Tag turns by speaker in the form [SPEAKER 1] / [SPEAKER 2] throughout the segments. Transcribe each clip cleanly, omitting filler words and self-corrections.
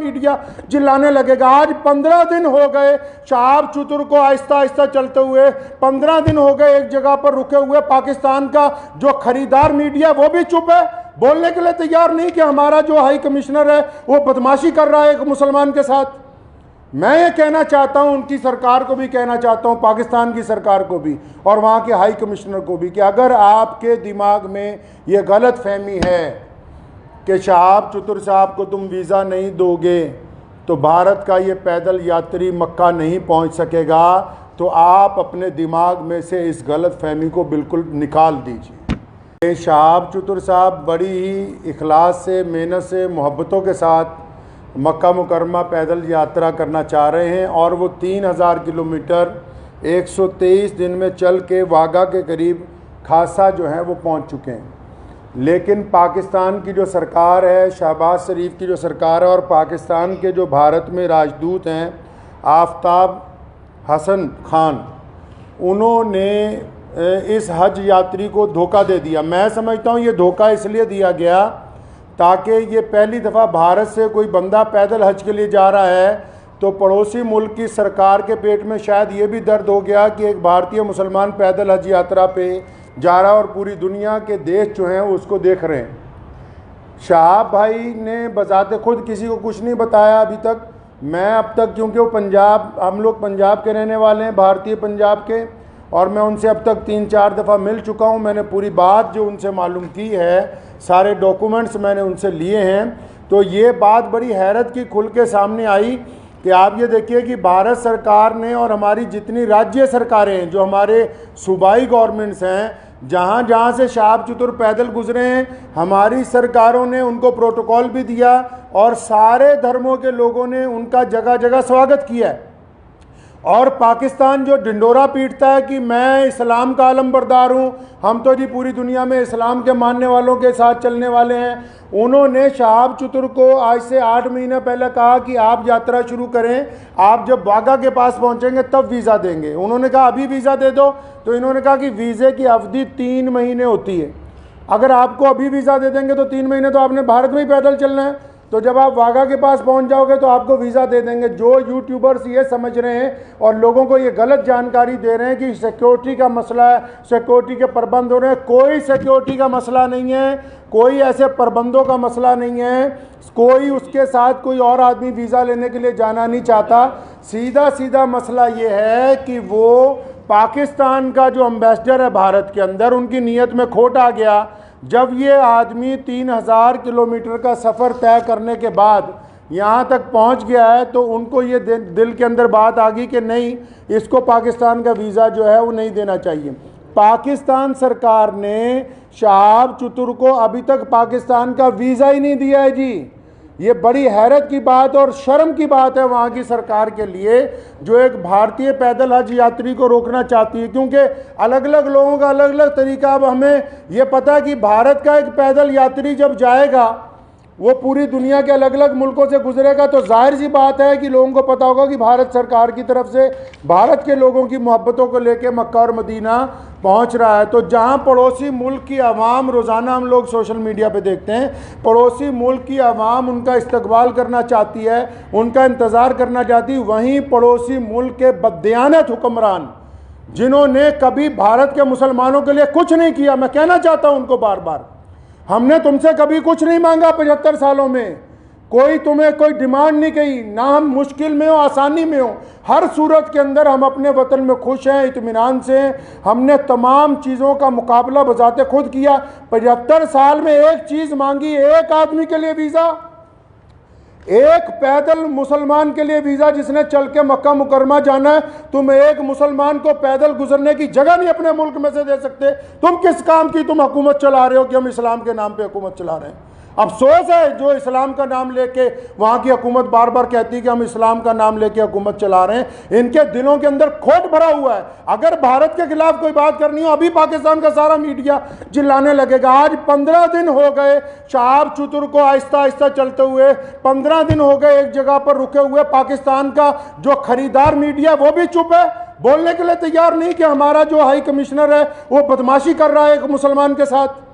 [SPEAKER 1] Media चिल्लाने लगेगा। आज 15 दिन हो गए शहाब चतुर को आहिस्ता आहिस्ता चलते हुए, 15 दिन हो गए एक जगह पर रुके हुए। पाकिस्तान का जो खरीदार मीडिया वो भी चुप है, बोलने के लिए तैयार नहीं कि हमारा जो हाई कमिश्नर है वो बदमाशी कर रहा है एक मुसलमान के साथ। मैं ये कहना चाहता हूं, उनकी सरकार को भी कहना चाहता हूं, पाकिस्तान की सरकार को भी और वहाँ के हाई कमिश्नर को भी, कि अगर आपके दिमाग में ये गलत फहमी है कि शहाब चतुर साहब को तुम वीज़ा नहीं दोगे तो भारत का ये पैदल यात्री मक्का नहीं पहुँच सकेगा, तो आप अपने दिमाग में से इस गलत फहमी को बिल्कुल निकाल दीजिए। शहाब चतुर साहब बड़ी ही इखलास से, मेहनत से, मोहब्बतों के साथ मक्का मुकरमा पैदल यात्रा करना चाह रहे हैं और वो 3000 किलोमीटर 123 दिन में चल के वाघा के करीब खासा जो है वो पहुंच चुके हैं। लेकिन पाकिस्तान की जो सरकार है, शहबाज शरीफ की जो सरकार है, और पाकिस्तान के जो भारत में राजदूत हैं आफ्ताब हसन खान, उन्होंने इस हज यात्री को धोखा दे दिया। मैं समझता हूँ ये धोखा इसलिए दिया गया ताकि ये पहली दफ़ा भारत से कोई बंदा पैदल हज के लिए जा रहा है तो पड़ोसी मुल्क की सरकार के पेट में शायद ये भी दर्द हो गया कि एक भारतीय मुसलमान पैदल हज यात्रा पे जा रहा है और पूरी दुनिया के देश जो हैं उसको देख रहे हैं। शहाब भाई ने बजाते खुद किसी को कुछ नहीं बताया अभी तक। मैं अब तक, क्योंकि वो पंजाब, हम लोग पंजाब के रहने वाले हैं, भारतीय पंजाब के, और मैं उनसे अब तक 3-4 दफ़ा मिल चुका हूँ। मैंने पूरी बात जो उनसे मालूम की है, सारे डॉक्यूमेंट्स मैंने उनसे लिए हैं, तो ये बात बड़ी हैरत की खुल के सामने आई कि आप ये देखिए कि भारत सरकार ने और हमारी जितनी राज्य सरकारें हैं, जो हमारे सूबाई गवर्नमेंट्स हैं, जहाँ जहाँ से शहाब चतुर पैदल गुजरे हैं, हमारी सरकारों ने उनको प्रोटोकॉल भी दिया और सारे धर्मों के लोगों ने उनका जगह जगह स्वागत किया है। और पाकिस्तान जो ढिंडोरा पीटता है कि मैं इस्लाम का आलमबरदार हूँ, हम तो जी पूरी दुनिया में इस्लाम के मानने वालों के साथ चलने वाले हैं, उन्होंने शहाब चतुर को आज से 8 महीने पहले कहा कि आप यात्रा शुरू करें, आप जब वाघा के पास पहुँचेंगे तब वीज़ा देंगे। उन्होंने कहा अभी वीज़ा दे दो, तो इन्होंने कहा कि वीज़े की अवधि 3 महीने होती है। अगर आपको अभी वीज़ा दे देंगे तो 3 महीने तो आपने भारत में ही पैदल चलना है, तो जब आप वाघा के पास पहुंच जाओगे तो आपको वीज़ा दे देंगे। जो यूट्यूबर्स ये समझ रहे हैं और लोगों को ये गलत जानकारी दे रहे हैं कि सिक्योरिटी का मसला है, सिक्योरिटी के प्रबंध हो रहे हैं, कोई सिक्योरिटी का मसला नहीं है, कोई ऐसे प्रबंधों का मसला नहीं है, कोई उसके साथ कोई और आदमी वीज़ा लेने के लिए जाना नहीं चाहता। सीधा सीधा मसला ये है कि वो पाकिस्तान का जो एम्बेसडर है भारत के अंदर, उनकी नीयत में खोट आ गया। जब ये आदमी 3000 किलोमीटर का सफ़र तय करने के बाद यहाँ तक पहुँच गया है, तो उनको ये दिल के अंदर बात आ गई कि नहीं, इसको पाकिस्तान का वीज़ा जो है वो नहीं देना चाहिए। पाकिस्तान सरकार ने शहाब चतुर को अभी तक पाकिस्तान का वीज़ा ही नहीं दिया है जी। ये बड़ी हैरत की बात और शर्म की बात है वहाँ की सरकार के लिए, जो एक भारतीय पैदल हज यात्री को रोकना चाहती है, क्योंकि अलग अलग लोगों का अलग अलग तरीका। अब हमें ये पता है कि भारत का एक पैदल यात्री जब जाएगा वो पूरी दुनिया के अलग अलग मुल्कों से गुजरेगा, तो जाहिर सी बात है कि लोगों को पता होगा कि भारत सरकार की तरफ से भारत के लोगों की मोहब्बतों को लेकर मक्का और मदीना पहुंच रहा है। तो जहां पड़ोसी मुल्क की आवाम, रोज़ाना हम लोग सोशल मीडिया पे देखते हैं, पड़ोसी मुल्क की आवाम उनका इस्तकबाल करना चाहती है, उनका इंतज़ार करना चाहती है, वहीं पड़ोसी मुल्क के बददियानत हुक्मरान, जिन्होंने कभी भारत के मुसलमानों के लिए कुछ नहीं किया, मैं कहना चाहता हूँ उनको बार बार, हमने तुमसे कभी कुछ नहीं मांगा 75 सालों में, कोई तुम्हें कोई डिमांड नहीं की, ना हम मुश्किल में हो आसानी में हो, हर सूरत के अंदर हम अपने वतन में खुश हैं, इत्मीनान से हैं। हमने तमाम चीज़ों का मुकाबला बजाते खुद किया। 75 साल में एक चीज़ मांगी, एक आदमी के लिए वीज़ा, एक पैदल मुसलमान के लिए वीज़ा जिसने चल के मक्का मुकरमा जाना है। तुम एक मुसलमान को पैदल गुजरने की जगह नहीं अपने मुल्क में से दे सकते। तुम किस काम की तुम हुकूमत चला रहे हो कि हम इस्लाम के नाम पे हुकूमत चला रहे हैं। अफसोस है जो इस्लाम का नाम लेके वहाँ की हुकूमत बार बार कहती है कि हम इस्लाम का नाम लेके हुकूमत चला रहे हैं, इनके दिलों के अंदर खोट भरा हुआ है। अगर भारत के खिलाफ कोई बात करनी हो, अभी पाकिस्तान का सारा मीडिया चिल्लाने लगेगा। आज 15 दिन हो गए शहाब चतुर को आहिस्ता आहिस्ता चलते हुए, 15 दिन हो गए एक जगह पर रुके हुए। पाकिस्तान का जो खरीदार मीडिया वो भी चुप है, बोलने के लिए तैयार नहीं कि हमारा जो हाई कमिश्नर है वो बदमाशी कर रहा है एक मुसलमान के साथ।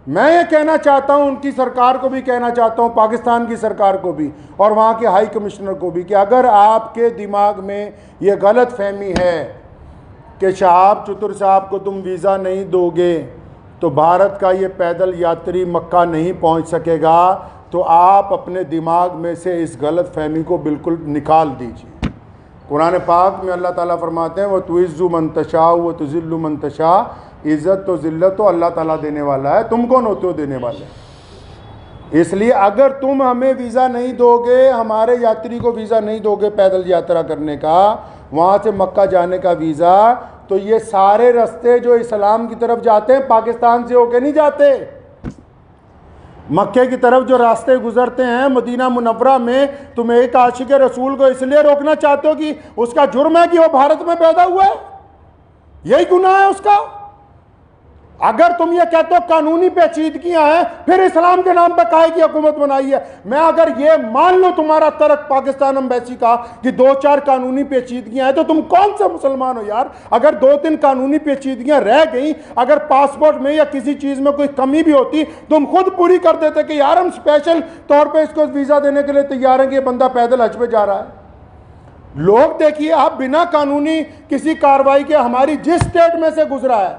[SPEAKER 1] मैं ये कहना चाहता हूँ, उनकी सरकार को भी कहना चाहता हूँ, पाकिस्तान की सरकार को भी और वहाँ के हाई कमिश्नर को भी, कि अगर आपके दिमाग में ये गलत फहमी है कि शहाब चतुर साहब को तुम वीज़ा नहीं दोगे तो भारत का ये पैदल यात्री मक्का नहीं पहुँच सकेगा, तो आप अपने दिमाग में से इस गलत फहमी को बिल्कुल निकाल दीजिए। कुरान पाक में अल्लाह ताला फरमाते हैं, वह तुइज़्ज़ु मन तशा व तुज़िल्लु मन तशा, इज़्ज़त तो ज़िल्लत तो अल्लाह ताला देने वाला है, तुम कौन होते हो देने वाले। इसलिए अगर तुम हमें वीज़ा नहीं दोगे, हमारे यात्री को वीज़ा नहीं दोगे पैदल यात्रा करने का, वहाँ से मक्का जाने का वीज़ा, तो ये सारे रास्ते जो इस्लाम की तरफ जाते हैं पाकिस्तान से होके नहीं जाते। मक्के की तरफ जो रास्ते गुजरते हैं मदीना मुनव्वरा में, तुम एक आशिक रसूल को इसलिए रोकना चाहते हो कि उसका जुर्म है कि वो भारत में पैदा हुआ है, यही गुनाह है उसका। अगर तुम ये कहते हो कानूनी पेचीदगियां हैं, फिर इस्लाम के नाम पर काहे की हुकूमत बनाई है। मैं अगर ये मान लो तुम्हारा तर्क पाकिस्तान एम्बेसी का कि 2-4 कानूनी पेचीदगियां हैं, तो तुम कौन से मुसलमान हो यार। अगर 2-3 कानूनी पेचीदगियां रह गई, अगर पासपोर्ट में या किसी चीज़ में कोई कमी भी होती, तुम खुद पूरी कर देते कि यार हम स्पेशल तौर पर इसको वीज़ा देने के लिए तैयार हैं कि ये बंदा पैदल हज पे जा रहा है। लोग देखिए, आप बिना कानूनी किसी कार्रवाई के, हमारी जिस स्टेट में से गुजरा है,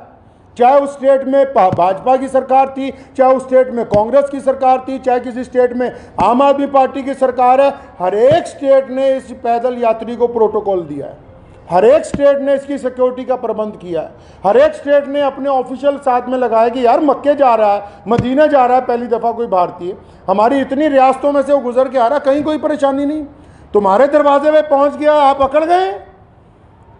[SPEAKER 1] चाहे उस स्टेट में भाजपा की सरकार थी, चाहे उस स्टेट में कांग्रेस की सरकार थी, चाहे किसी स्टेट में आम आदमी पार्टी की सरकार है, हर एक स्टेट ने इस पैदल यात्री को प्रोटोकॉल दिया है, हर एक स्टेट ने इसकी सिक्योरिटी का प्रबंध किया है, हर एक स्टेट ने अपने ऑफिशियल साथ में लगाया कि यार मक्के जा रहा है, मदीना जा रहा है पहली दफ़ा कोई भारतीय, हमारी इतनी रियासतों में से वो गुजर के आ रहा, कहीं कोई परेशानी नहीं। तुम्हारे दरवाजे में पहुँच गया, आप अकड़ गए,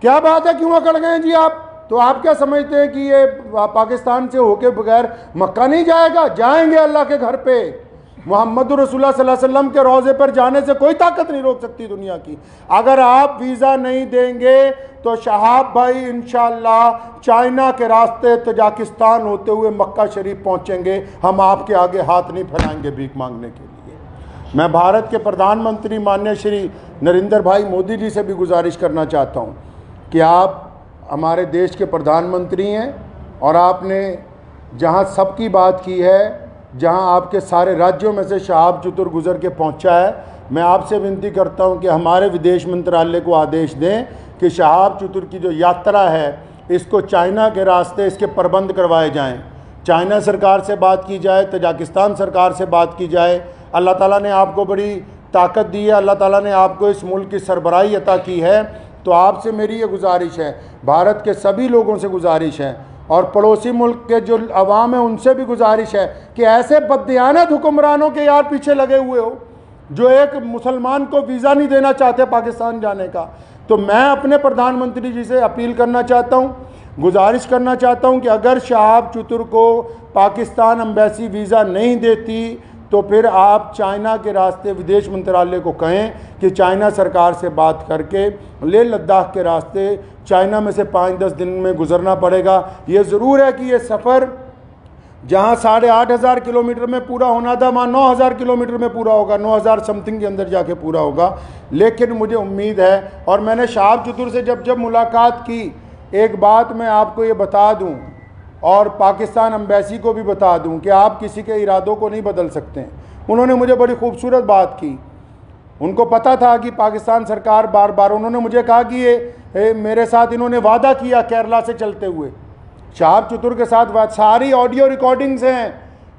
[SPEAKER 1] क्या बात है, क्यों अकड़ गए जी आप। तो आप क्या समझते हैं कि ये पाकिस्तान से होके बगैर मक्का नहीं जाएगा? जाएंगे अल्लाह के घर पे। मोहम्मद रसूलुल्लाह सल्लल्लाहु अलैहि वसल्लम के रोज़े पर जाने से कोई ताकत नहीं रोक सकती दुनिया की। अगर आप वीज़ा नहीं देंगे तो शहाब भाई इंशाअल्लाह चाइना के रास्ते तजाकिस्तान होते हुए मक्का शरीफ पहुँचेंगे। हम आपके आगे हाथ नहीं फैलाएंगे भीख मांगने के लिए। मैं भारत के प्रधानमंत्री माननीय श्री नरेंद्र भाई मोदी जी से भी गुजारिश करना चाहता हूँ कि आप हमारे देश के प्रधानमंत्री हैं और आपने जहां सबकी बात की है, जहां आपके सारे राज्यों में से शहाब चतुर गुजर के पहुंचा है, मैं आपसे विनती करता हूं कि हमारे विदेश मंत्रालय को आदेश दें कि शहाब चतुर की जो यात्रा है इसको चाइना के रास्ते इसके प्रबंध करवाए जाएं। चाइना सरकार से बात की जाए, तजाकिस्तान सरकार से बात की जाए। अल्लाह ताला ने आपको बड़ी ताकत दी है, अल्लाह ताला ने आपको इस मुल्क की सरबराही अता की है, तो आपसे मेरी ये गुजारिश है, भारत के सभी लोगों से गुजारिश है और पड़ोसी मुल्क के जो अवाम है उनसे भी गुजारिश है कि ऐसे बददियानत हुक्मरानों के यार पीछे लगे हुए हो जो एक मुसलमान को वीज़ा नहीं देना चाहते पाकिस्तान जाने का। तो मैं अपने प्रधानमंत्री जी से अपील करना चाहता हूँ, गुजारिश करना चाहता हूँ कि अगर शहाब चतुर को पाकिस्तान एम्बेसी वीज़ा नहीं देती तो फिर आप चाइना के रास्ते विदेश मंत्रालय को कहें कि चाइना सरकार से बात करके लेह लद्दाख के रास्ते चाइना में से 5-10 दिन में गुजरना पड़ेगा। ये ज़रूर है कि ये सफ़र जहाँ 8,500 किलोमीटर में पूरा होना था वहाँ 9,000 किलोमीटर में पूरा होगा, 9,000 समथिंग के अंदर जाके पूरा होगा। लेकिन मुझे उम्मीद है, और मैंने शहाब चतुर से जब मुलाकात की, एक बात मैं आपको ये बता दूँ और पाकिस्तान एम्बेसी को भी बता दूं कि आप किसी के इरादों को नहीं बदल सकते हैं। उन्होंने मुझे बड़ी खूबसूरत बात की, उनको पता था कि पाकिस्तान सरकार बार बार, उन्होंने मुझे कहा कि ये मेरे साथ इन्होंने वादा किया केरला से चलते हुए, शहाब चतुर के साथ सारी ऑडियो रिकॉर्डिंग्स हैं,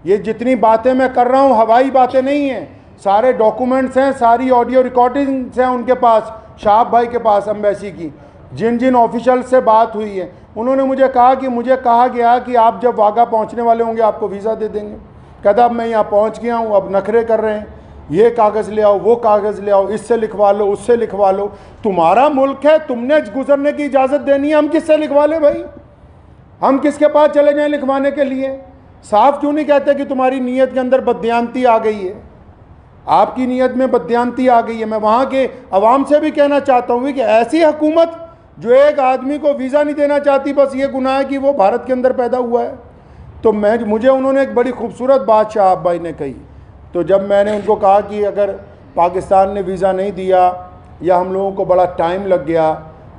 [SPEAKER 1] ये जितनी बातें मैं कर रहा हूँ हवाई बातें नहीं हैं, सारे डॉक्यूमेंट्स हैं, सारी ऑडियो रिकॉर्डिंग्स हैं उनके पास, शहाब भाई के पास एम्बेसी की, जिन जिन ऑफिशियल से बात हुई है। उन्होंने मुझे कहा कि मुझे कहा गया कि आप जब वाघा पहुंचने वाले होंगे आपको वीज़ा दे देंगे। कहता अब मैं यहाँ पहुंच गया हूँ, अब नखरे कर रहे हैं, ये कागज़ ले आओ, वो कागज़ ले आओ, इससे लिखवा लो, उससे लिखवा लो। तुम्हारा मुल्क है, तुमने गुजरने की इजाज़त देनी है, हम किससे लिखवा लें भाई? हम किसके पास चले जाएँ लिखवाने के लिए? साफ क्यों नहीं कहते कि तुम्हारी नीयत के अंदर बददियानती आ गई है, आपकी नीयत में बददियानती आ गई है। मैं वहाँ के अवाम से भी कहना चाहता हूँ कि ऐसी हुकूमत जो एक आदमी को वीज़ा नहीं देना चाहती, बस ये गुनाह है कि वो भारत के अंदर पैदा हुआ है। तो मुझे उन्होंने एक बड़ी खूबसूरत बात शहाब भाई ने कही। तो जब मैंने उनको कहा कि अगर पाकिस्तान ने वीज़ा नहीं दिया या हम लोगों को बड़ा टाइम लग गया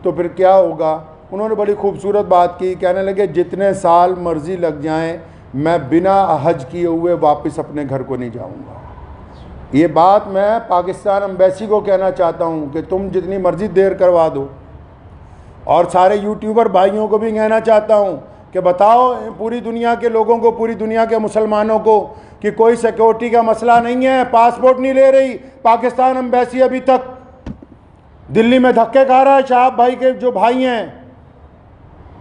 [SPEAKER 1] तो फिर क्या होगा, उन्होंने बड़ी खूबसूरत बात की, कहने लगे जितने साल मर्ज़ी लग जाएं मैं बिना हज किए हुए वापस अपने घर को नहीं जाऊंगा। ये बात मैं पाकिस्तान एम्बेसी को कहना चाहता हूँ कि तुम जितनी मर्जी देर करवा दो, और सारे यूट्यूबर भाइयों को भी कहना चाहता हूँ कि बताओ पूरी दुनिया के लोगों को, पूरी दुनिया के मुसलमानों को कि कोई सिक्योरिटी का मसला नहीं है, पासपोर्ट नहीं ले रही पाकिस्तान एम्बेसी। अभी तक दिल्ली में धक्के खा रहा है, शहाब भाई के जो भाई हैं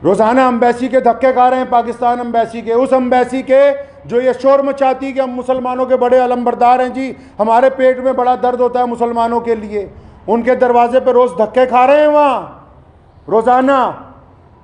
[SPEAKER 1] रोज़ाना एम्बेसी के धक्के खा रहे हैं, पाकिस्तान एम्बेसी के, उस एम्बेसी के जो ये शोर मचाती है कि हम मुसलमानों के बड़े अलमबरदार हैं जी, हमारे पेट में बड़ा दर्द होता है मुसलमानों के लिए। उनके दरवाजे पर रोज़ धक्के खा रहे हैं वहाँ रोज़ाना।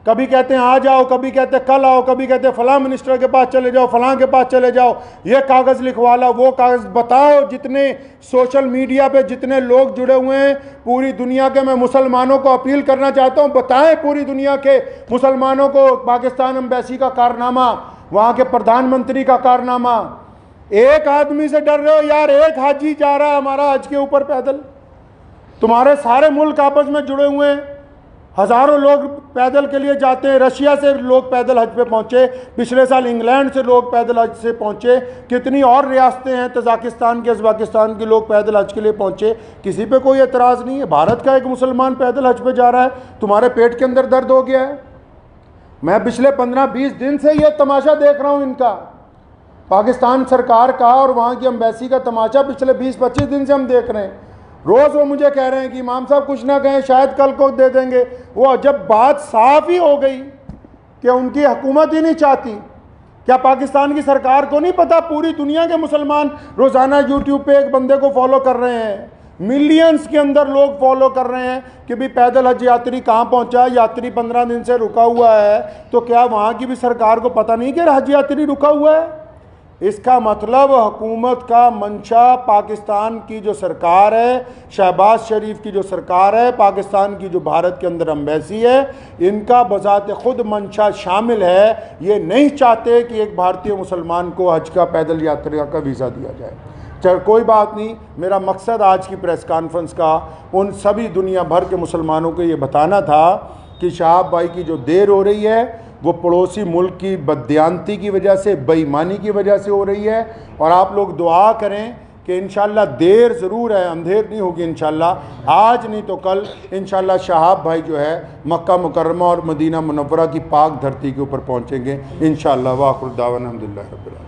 [SPEAKER 1] कभी कहते हैं आ जाओ, कभी कहते हैं कल आओ, कभी कहते हैं फलां मिनिस्टर के पास चले जाओ, फलां के पास चले जाओ, ये कागज़ लिखवा लो, वो कागज़। बताओ जितने सोशल मीडिया पे जितने लोग जुड़े हुए हैं पूरी दुनिया के, मैं मुसलमानों को अपील करना चाहता हूँ, बताएं पूरी दुनिया के मुसलमानों को पाकिस्तान एम्बेसी का कारनामा, वहाँ के प्रधानमंत्री का कारनामा। एक आदमी से डर रहे हो यार, एक हाजी जा रहा है हमारा हज के ऊपर पैदल। तुम्हारे सारे मुल्क आपस में जुड़े हुए हैं, हज़ारों लोग पैदल के लिए जाते हैं। रशिया से लोग पैदल हज पे पहुँचे, पिछले साल इंग्लैंड से लोग पैदल हज से पहुँचे, कितनी और रियासतें हैं तजाकिस्तान के, उज़्बेकिस्तान के लोग पैदल हज के लिए पहुँचे। किसी पे कोई एतराज़ नहीं है। भारत का एक मुसलमान पैदल हज पे जा रहा है, तुम्हारे पेट के अंदर दर्द हो गया है। मैं पिछले 15-20 दिन से ये तमाशा देख रहा हूँ इनका, पाकिस्तान सरकार का और वहाँ की एम्बेसी का तमाशा पिछले 20-25 दिन से हम देख रहे हैं। रोज़ वो मुझे कह रहे हैं कि इमाम साहब कुछ ना कहें, शायद कल को दे देंगे। वो जब बात साफ ही हो गई कि उनकी हुकूमत ही नहीं चाहती, क्या पाकिस्तान की सरकार को नहीं पता पूरी दुनिया के मुसलमान रोज़ाना यूट्यूब पे एक बंदे को फॉलो कर रहे हैं, मिलियंस के अंदर लोग फॉलो कर रहे हैं कि भी पैदल हज यात्री कहाँ पहुँचा, यात्री 15 दिन से रुका हुआ है, तो क्या वहाँ की भी सरकार को पता नहीं कि हज यात्री रुका हुआ है? इसका मतलब हुकूमत का मंशा, पाकिस्तान की जो सरकार है, शहबाज शरीफ की जो सरकार है, पाकिस्तान की जो भारत के अंदर एम्बेसी है, इनका बज़ात खुद मंशा शामिल है। ये नहीं चाहते कि एक भारतीय मुसलमान को हज का पैदल यात्रा का वीज़ा दिया जाए। चल कोई बात नहीं, मेरा मकसद आज की प्रेस कॉन्फ्रेंस का उन सभी दुनिया भर के मुसलमानों को ये बताना था कि शहाब भाई की जो देर हो रही है वो पड़ोसी मुल्क की बददियानती की वजह से, बेईमानी की वजह से हो रही है। और आप लोग दुआ करें कि इंशाल्लाह देर ज़रूर है, अंधेर नहीं होगी इंशाल्लाह, आज नहीं तो कल इंशाल्लाह शहाब भाई जो है मक्का मुकर्रमा और मदीना मुनव्वरा की पाक धरती के ऊपर पहुँचेंगे इंशाल्लाह। वाखिर दावाना अल्हम्दुलिल्लाह रब्बिल आलमीन।